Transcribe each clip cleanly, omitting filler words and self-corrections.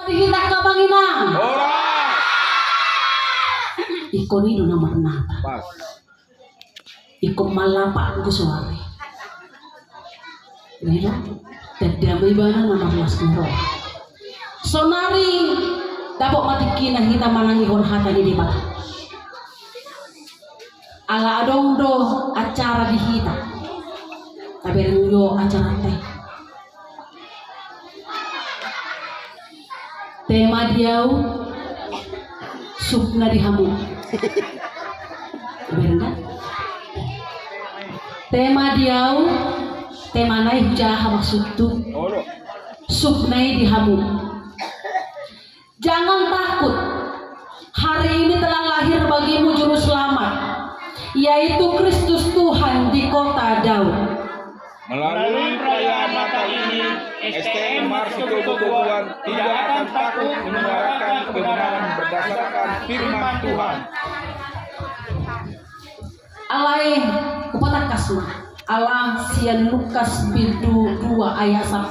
dihita ka manginang. Ora. Iko ni do nomor 6. Pas. Iko malapak ko suwari. Dilo, tadamay ba na nomor 12. Sonari dapat matiki na hita manangihon hata di depan. Ala adong do acara dihita. Tapi yo acara teh. Tema diau supna dihamu. Benar? Tema diau tema nai hujaha maksud tu Ora. supnai dihamu. Jangan takut. Hari ini telah lahir bagimu juru selamat, yaitu Kristus Tuhan di kota Daud. Melalui perayaan Natal ini, STM Marsito Butuan tidak akan takut menyuarakan kebenaran berdasarkan firman Tuhan. Alai kepada kasma. Allah sian Lukas pintu 2 ayat 10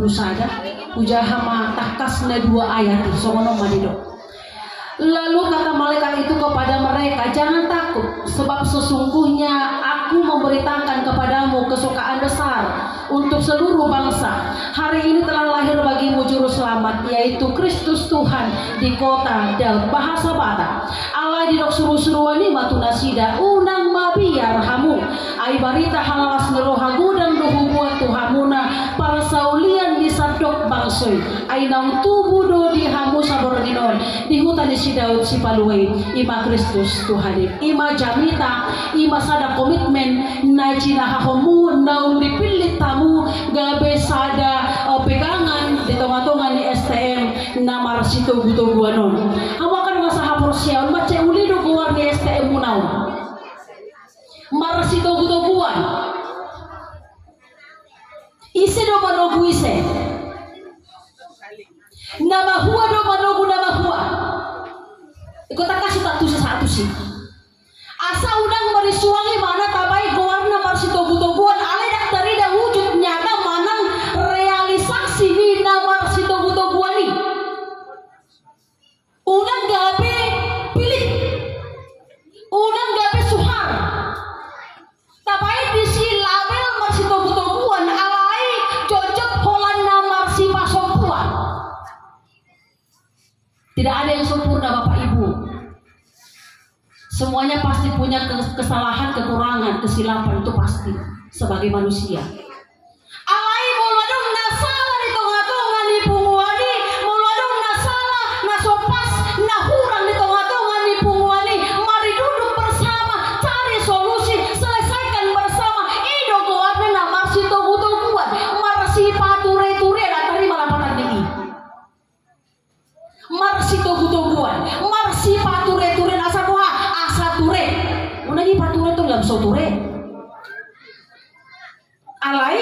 saja. Ujahama takasna 2 ayat sono manido. Lalu kata malaikat itu kepada mereka, jangan takut, sebab sesungguhnya aku memberitakan kepadamu kesukaan besar untuk seluruh bangsa. Hari ini telah lahir bagimu juru selamat, yaitu Kristus Tuhan di kota Daud. Bahasa Batak Allah di dok suruh-suruani matunasida unang mabiar hamu ai barita halalas nerohagu dan dohu buat tuhamuna para saulian di sadok bangsoi ai nang tubuh do di hamu sabordinon di hutan di si Daud si paluai ima Kristus Tuhan ima jamita ima sada komitmen na cina hahomu naung dipilih tamu gabe sada pegangan di tonga-tonga di STM na marsito buto guanon hawakan masaha porsiaon mace ulido guar di STM munau marsito buto guan ise do manogu ise nama hua do manogu nama hua ikut kasih tak tu satu sih asa udang berisuangi mana tabai gowarna marsito buto guan ale dak dari dah wujud nyata manang realisasi ni nama marsito buto guan ni udang gabe pilih udang gabe suhar tabai disi label marsito buto guan alai cocok holan nama marsi pasokuan. Tidak ada yang sempurna Bapak Ibu. Semuanya pasti punya kesalahan, kekurangan, kesilapan, itu pasti sebagai manusia. Alai muladong nasalah di tengah-tengah di punguani, muladong nasalah, nasopas, nahurang di tengah-tengah di punguani. Mari duduk bersama, cari solusi, selesaikan bersama. Ido goarne na marsi togu-toguan, marsi pature-ture datari malapatan tinggi. Marsi togu-toguan, marsi pature-ture asa doa, asa ture. Unagi pature itu lam soture. Alai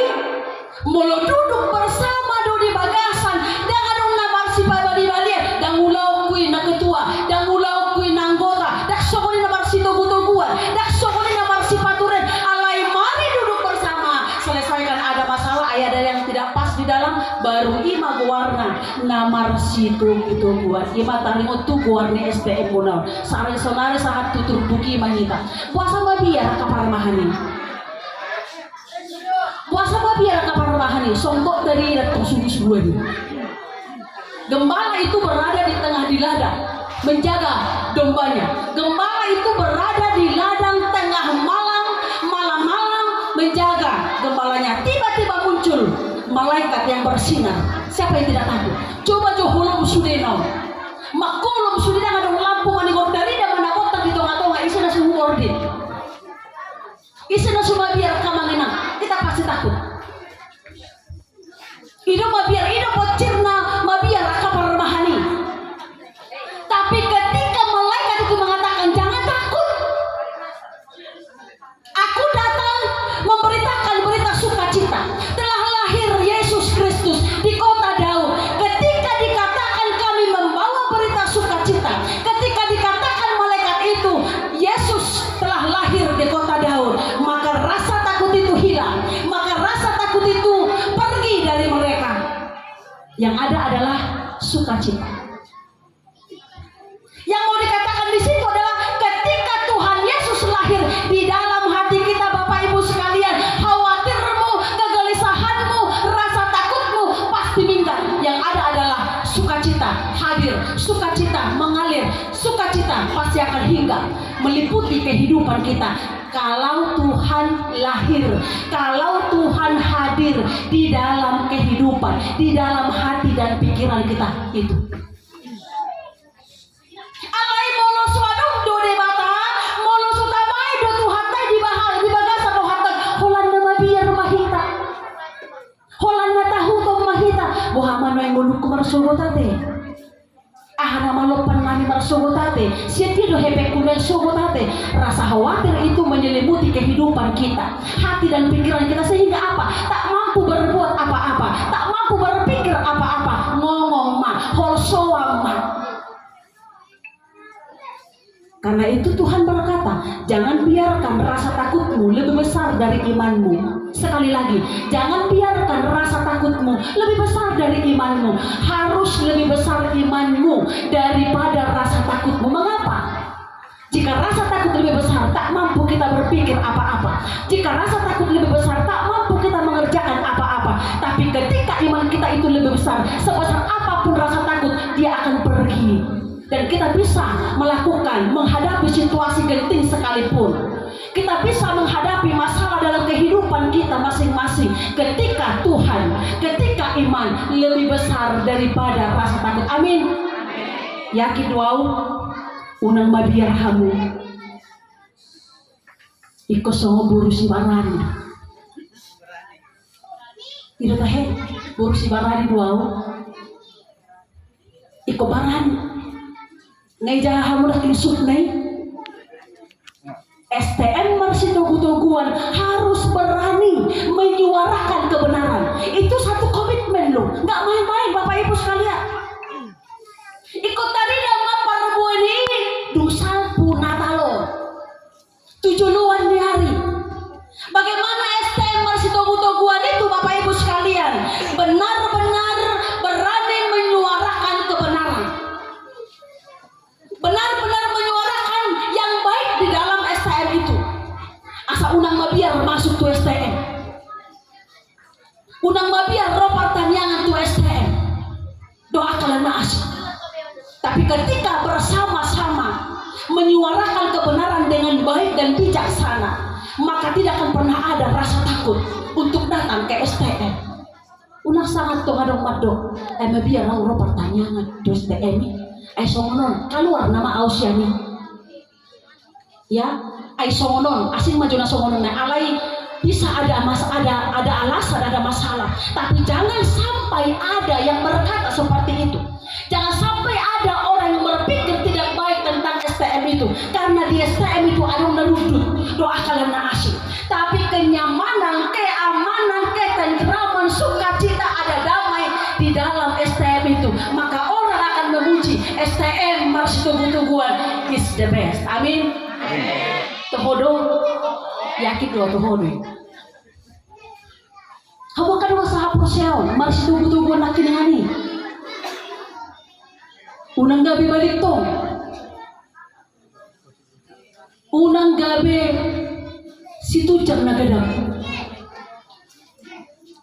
molo duduk bersama do di bagasan dengan na marsi babadi balian dan ulau kui na ketua dan ulau kui na anggota dak sokoni na marsi togu-toguan dak sokoni na marsi pature. Alai mari duduk bersama, selesaikan ada masalah ada yang tidak pas di dalam baru ima guarna namar situ itu buat ima tarimo tu guarni STM munau sare sonare saat tutur buki manita puasa babiar kapar mahani puasa babiar kapar mahani songgok dari datang subuh ini. Gembala itu berada di tengah di ladang menjaga dombanya. Gembala itu berada di ladang tengah malam menjaga gembalanya. Tiba-tiba muncul malaikat yang bersinar. Siapa yang tidak takut? Coba johulum sudeno. Makulum sudena ngadong lampu manigor dari dan manakotak di tengah-tengah isina semua ordin. Isina semua biar kamanginang. Kita pasti takut. Ido mabiar, ido pocirna mabiar kapar mahani. Tapi ketika malaikat itu mengatakan jangan takut, aku datang memberitakan berita sukacita. Telah lahir Yesus Kristus di kota Daud. Ketika dikatakan kami membawa berita sukacita, ketika dikatakan malaikat itu Yesus telah lahir di kota Daud, maka rasa takut itu hilang, maka rasa takut itu pergi dari mereka. Yang ada adalah sukacita. Yang mau dikatakan di situ adalah ketika Tuhan Yesus lahir di dalam hati kita, Bapak Ibu sekalian, khawatirmu, kegelisahanmu, rasa takutmu pasti minggat. Yang ada adalah sukacita hadir, sukacita mengalir, sukacita pasti akan hinggap meliputi kehidupan kita. Kalau Tuhan lahir, kalau Tuhan hadir di dalam kehidupan, di dalam hati dan pikiran kita itu. Alai molo swadong do de bata, molo sutamai do tuhatai di bahal di bagasa do hatak, Holanda mabiar mahita. Holanda tahu to mahita, bohaman yang muluk marsogotate. Nama lopan nami marsogotate, siapa do hepek kuda sogotate. Rasa khawatir itu menyelimuti kehidupan kita, hati dan pikiran kita, sehingga apa? Tak mampu berbuat apa-apa, tak mampu berpikir apa-apa, ngomong mah, holsoam mah. Karena itu Tuhan berkata, jangan biarkan rasa takutmu lebih besar dari imanmu. Sekali lagi, jangan biarkan rasa takutmu lebih besar dari imanmu. Harus lebih besar imanmu daripada rasa takutmu. Mengapa? Jika rasa takut lebih besar, tak mampu kita berpikir apa-apa. Jika rasa takut lebih besar, tak mampu kita mengerjakan apa-apa. Tapi ketika iman kita itu lebih besar, sebesar apapun rasa takut, dia akan pergi. Dan kita bisa melakukan, menghadapi situasi genting sekalipun. Kita bisa menghadapi masalah dalam kehidupan kita masing-masing ketika Tuhan, ketika iman lebih besar daripada rasa takut. Amin. Yakin doa unang mabiar hamu iko songo buru si barani. Tidak tahu buru si barani doa iko barani. Ngai jahamu dah kilisuk nai. STM masih togu-toguan harus berani menyuarakan kebenaran. Itu satu komitmen loh, nggak main-main Bapak Ibu sekalian. Ikut tadi nama parbu ini dosa punatalo 7 luan di hari. Bagaimana STM masih togu-toguan itu Bapak Ibu sekalian? Benar-benar berani menyuarakan kebenaran. Benar-benar menyuarakan yang baik di dalam STM itu. Asa unang mabiar masuk tu STM. Unang mabiar roh pertanyaan tu STM. Doa kalana asik. Tapi ketika bersama-sama menyuarakan kebenaran dengan baik dan bijaksana, maka tidak akan pernah ada rasa takut untuk datang ke STM. Unang sangat tuh ngadong madok. Mabiar roh pertanyaan tu STM ini. Ay songonon keluar nama Ausiani ya, ay songonon asing maju na songonon na alay bisa ada alasan, ada masalah, tapi jangan sampai ada yang berkata seperti itu. Jangan sampai ada orang yang berpikir tidak baik tentang STM itu, karena di STM itu ada naludut doa kalian asing, tapi kenyamanan, keamanan, ketentraman, sukacita, ada damai di dalam STM itu. Maka orang akan memuji STM masih tunggu-tungguan is the best. Amin. Tohodo yakin doa tohodo. Hawa kan usaha prosyaon masih tunggu-tungguan nakin hani. Unang gabi balik tong. Unang gabi si tujang na gadang.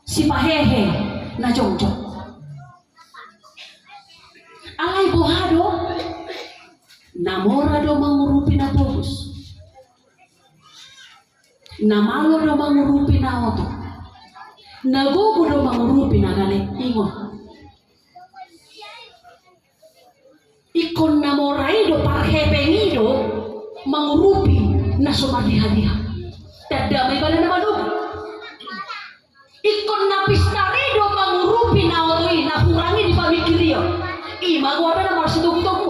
Si pahehe na jongjong. Alay bohado namorado mangurupi na todos, namalo do mangurupi na oto, nagogo do mangurupi na galing ingon. Ikon namoraido parhepengido mangurupi na sumadiha-diha. Tadamay bala naman o. Ikon napistarido mangurupi na otoy na kurangi di pamikiriyo. Ima gua na marsi tugu-tugu.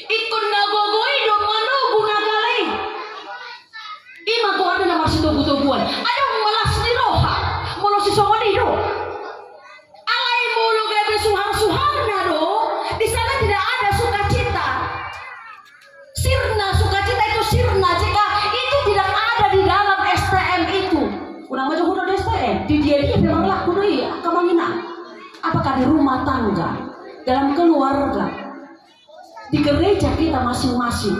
Ikon nagogoy do manugo na galay. Ima gua na marsi tugu-tuguan. Anong malas ni roha? Mulo si songonido. Alay mulo gabi suhar-suhar na do. Di sana tidak ada sukacita. Sirna sukacita itu sirna jika itu tidak ada di dalam STM itu. Unang maju kuno STM. Di dia memang laku doi kamangina. Apakah di rumah tetangga, dalam keluarga, di gereja kita masing-masing,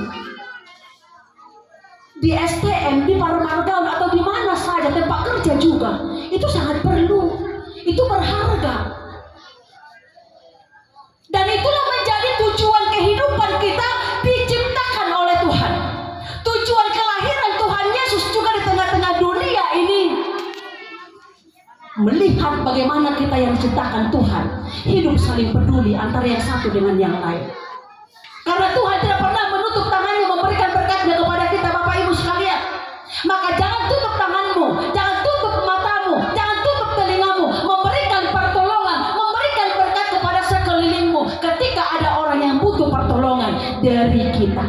di STM, di Parmargaun, atau di mana saja, tempat kerja juga, itu sangat perlu, itu berharga. Dan itulah menjadi tujuan kehidupan kita diciptakan oleh Tuhan. Tujuan kelahiran Tuhan Yesus juga di tengah-tengah dunia ini, melihat bagaimana kita yang diciptakan Tuhan hidup saling peduli antara yang satu dengan yang lain. Karena Tuhan tidak pernah menutup tangannya memberikan berkatnya kepada kita, Bapak Ibu sekalian. Maka jangan tutup tanganmu, jangan tutup matamu, jangan tutup telingamu, memberikan pertolongan, memberikan berkat kepada sekelilingmu ketika ada orang yang butuh pertolongan dari kita.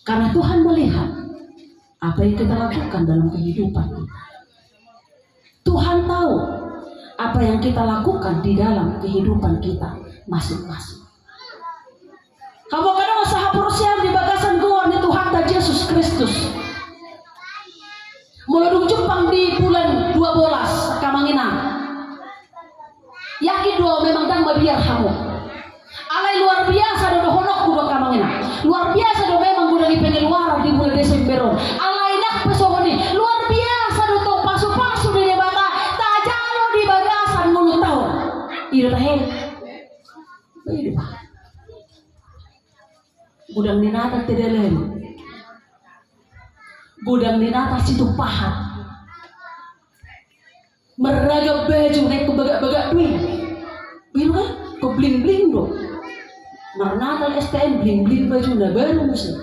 Karena Tuhan melihat apa yang kita lakukan dalam kehidupan. Tuhan tahu apa yang kita lakukan di dalam kehidupan kita masing-masing. Kamu kadang usaha perusahaan di bagasan gor ni Tuhan ta Yesus Kristus. Mulai Jepang di bulan 12 kamangina. Yakin doa memang dan mabiar kamu. Alai luar biasa do honok kudo kamangina. Luar biasa do memang kudo di pengeluaran di bulan Desember. Alai nak pesoni luar biasa do to pasu-pasu di bata tak jalo di bagasan mulut tahun. Ida tahen. Baik Pak. Gudang ninata tedelen. Gudang ninata situ pahat. Meragam baju naik ke bagak-bagak duit. Biru kan? Ke bling-bling do. Natal STM bling-bling baju na baru musim.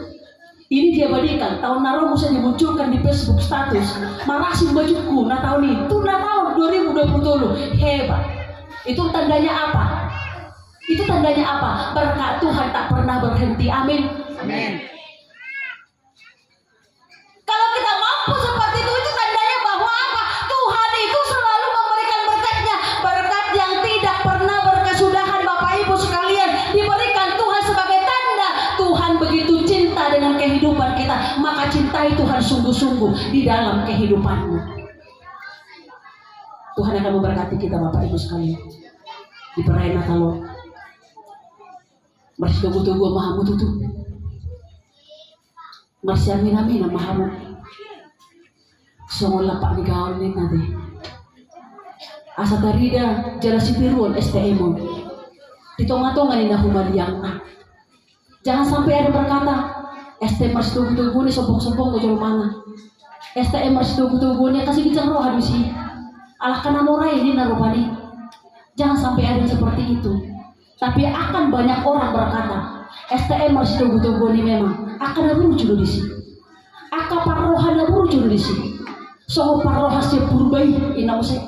Ini dia badikan tahun naro musim dimunculkan di Facebook status. Marasin bajuku na tahun itu na tahun 2020 hebat. Itu tandanya apa? Itu tandanya apa? Berkat Tuhan tak pernah berhenti. Amin. Amin. Kalau kita mampu seperti itu tandanya bahwa apa? Tuhan itu selalu memberikan berkatnya. Berkat yang tidak pernah berkesudahan, Bapak Ibu sekalian, diberikan Tuhan sebagai tanda Tuhan begitu cinta dengan kehidupan kita. Maka cintai Tuhan sungguh-sungguh di dalam kehidupanmu. Tuhan akan memberkati kita, Bapak Ibu sekalian. Di perayaan Natal masih tunggu-tunggu mahamu tutup. Masih amin-amin mahamu. Songol lapak di gaul ni nanti. Asa tarida jala sipiruan STM. Ditonga-tonga ni nahuman yang nak. Jangan sampai ada berkata STM masih tunggu-tunggu ni sombong-sombong ke mana. STM masih tunggu-tunggu ni kasih bicang roh habis ini. Alah kana morai ini narupani. Jangan sampai ada seperti itu. Tapi akan banyak orang berkata, STM masih tunggu-tunggu ini memang akan berujuk di sini. Akan parohan berujuk di sini. Soal parohan siap berubah inau saya.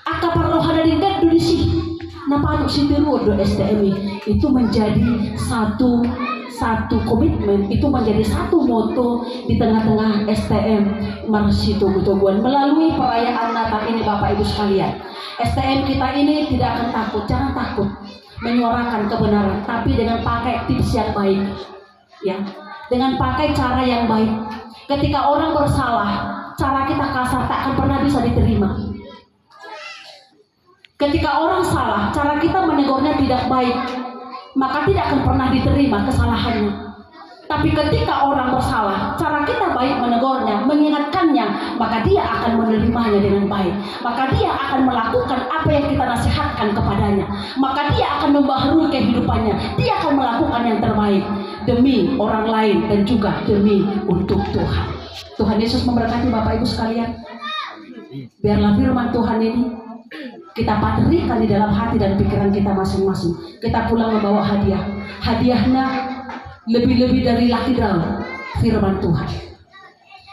Akan parohan dari gadu di sini. Napa untuk si biru do STM itu menjadi satu komitmen, itu menjadi satu moto di tengah-tengah STM masih tunggu-tungguan melalui perayaan Natal ini, Bapak Ibu sekalian. STM kita ini tidak akan takut, jangan takut menyuarakan kebenaran, tapi dengan pakai tips yang baik, ya, dengan pakai cara yang baik. Ketika orang bersalah, cara kita kasar tak akan pernah bisa diterima. Ketika orang salah, cara kita menegurnya tidak baik, maka tidak akan pernah diterima kesalahannya. Tapi ketika orang bersalah, cara kita baik menegurnya, mengingatkannya, maka dia akan menerimanya dengan baik. Maka dia akan melakukan apa yang kita nasihatkan kepadanya. Maka dia akan membaharui kehidupannya. Dia akan melakukan yang terbaik demi orang lain dan juga demi untuk Tuhan. Tuhan Yesus memberkati Bapak Ibu sekalian. Biarlah firman Tuhan ini kita patrikan di dalam hati dan pikiran kita masing-masing. Kita pulang membawa hadiah. Hadiahnya lebih-lebih dari lucky draw firman Tuhan.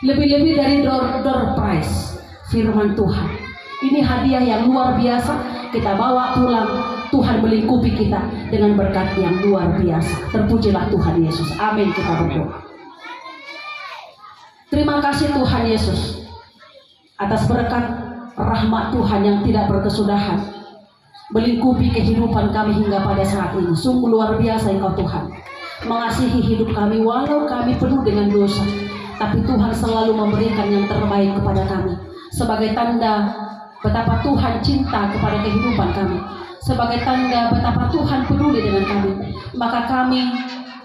Lebih-lebih dari door prize firman Tuhan. Ini hadiah yang luar biasa. Kita bawa pulang. Tuhan melingkupi kita dengan berkat yang luar biasa. Terpujilah Tuhan Yesus. Amin. Kita berdoa. Terima kasih Tuhan Yesus atas berkat rahmat Tuhan yang tidak berkesudahan melingkupi kehidupan kami hingga pada saat ini. Sungguh luar biasa Engkau Tuhan mengasihi hidup kami walau kami penuh dengan dosa, tapi Tuhan selalu memberikan yang terbaik kepada kami sebagai tanda betapa Tuhan cinta kepada kehidupan kami, sebagai tanda betapa Tuhan peduli dengan kami, maka kami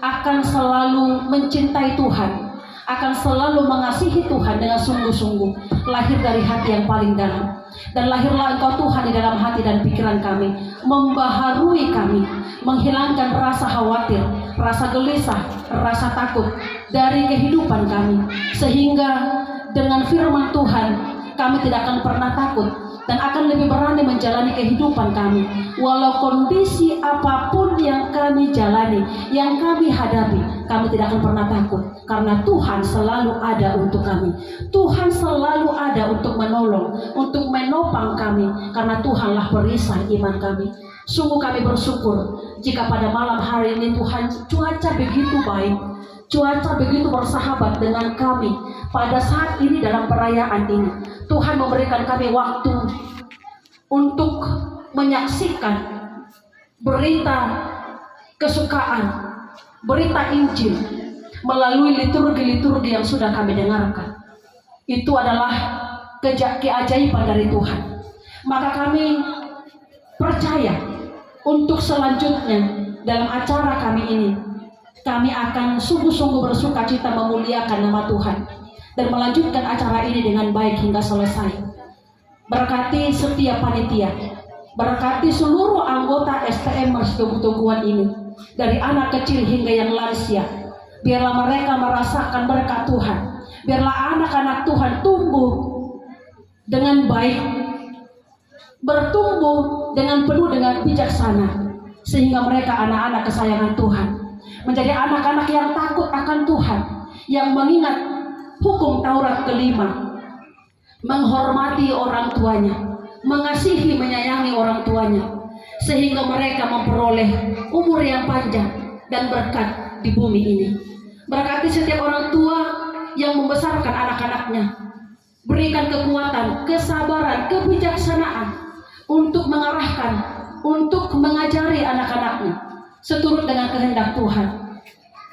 akan selalu mencintai Tuhan, akan selalu mengasihi Tuhan dengan sungguh-sungguh, lahir dari hati yang paling dalam. Dan lahirlah Engkau Tuhan di dalam hati dan pikiran kami, membaharui kami, menghilangkan rasa khawatir, rasa gelisah, rasa takut dari kehidupan kami, sehingga dengan firman Tuhan kami tidak akan pernah takut dan akan lebih berani menjalani kehidupan kami, walau kondisi apapun yang kami jalani, yang kami hadapi, kami tidak akan pernah takut, karena Tuhan selalu ada untuk kami. Tuhan selalu ada untuk menolong, untuk menopang kami, karena Tuhanlah perisai iman kami. Sungguh kami bersyukur jika pada malam hari ini Tuhan, cuaca begitu baik, cuaca begitu bersahabat dengan kami pada saat ini dalam perayaan ini. Tuhan memberikan kami waktu untuk menyaksikan berita kesukaan, berita Injil melalui liturgi-liturgi yang sudah kami dengarkan. Itu adalah keajaiban dari Tuhan. Maka kami percaya untuk selanjutnya dalam acara kami ini, kami akan sungguh-sungguh bersuka cita memuliakan nama Tuhan dan melanjutkan acara ini dengan baik hingga selesai. Berkati setiap panitia, berkati seluruh anggota STM Marstubutuguan ini, dari anak kecil hingga yang lansia. Biarlah mereka merasakan berkat Tuhan. Biarlah anak-anak Tuhan tumbuh dengan baik, bertumbuh dengan penuh dengan bijaksana, sehingga mereka anak-anak kesayangan Tuhan, menjadi anak-anak yang takut akan Tuhan, yang mengingat hukum Taurat kelima, menghormati orang tuanya, mengasihi menyayangi orang tuanya, sehingga mereka memperoleh umur yang panjang dan berkat di bumi ini. Berkati setiap orang tua yang membesarkan anak-anaknya, berikan kekuatan, kesabaran, kebijaksanaan untuk mengarahkan, untuk mengajari anak-anaknya seturut dengan kehendak Tuhan.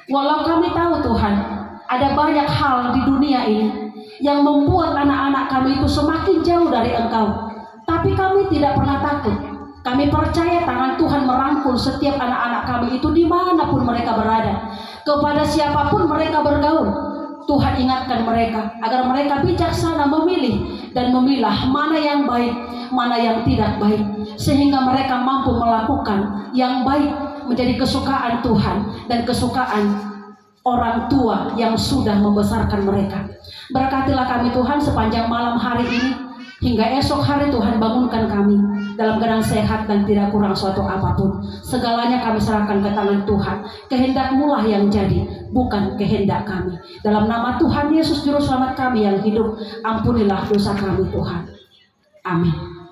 Walau kami tahu Tuhan, ada banyak hal di dunia ini yang membuat anak-anak kami itu semakin jauh dari Engkau, tapi kami tidak pernah takut. Kami percaya tangan Tuhan merangkul setiap anak-anak kami itu dimanapun mereka berada, kepada siapapun mereka bergaul. Tuhan ingatkan mereka agar mereka bijaksana memilih dan memilah mana yang baik, mana yang tidak baik, sehingga mereka mampu melakukan yang baik menjadi kesukaan Tuhan dan kesukaan orang tua yang sudah membesarkan mereka. Berkatilah kami Tuhan sepanjang malam hari ini, hingga esok hari Tuhan bangunkan kami dalam keadaan sehat dan tidak kurang suatu apapun. Segalanya kami serahkan ke tangan Tuhan. Kehendak-Mu lah yang jadi, bukan kehendak kami. Dalam nama Tuhan Yesus Juru Selamat kami yang hidup, ampunilah dosa kami Tuhan. Amin.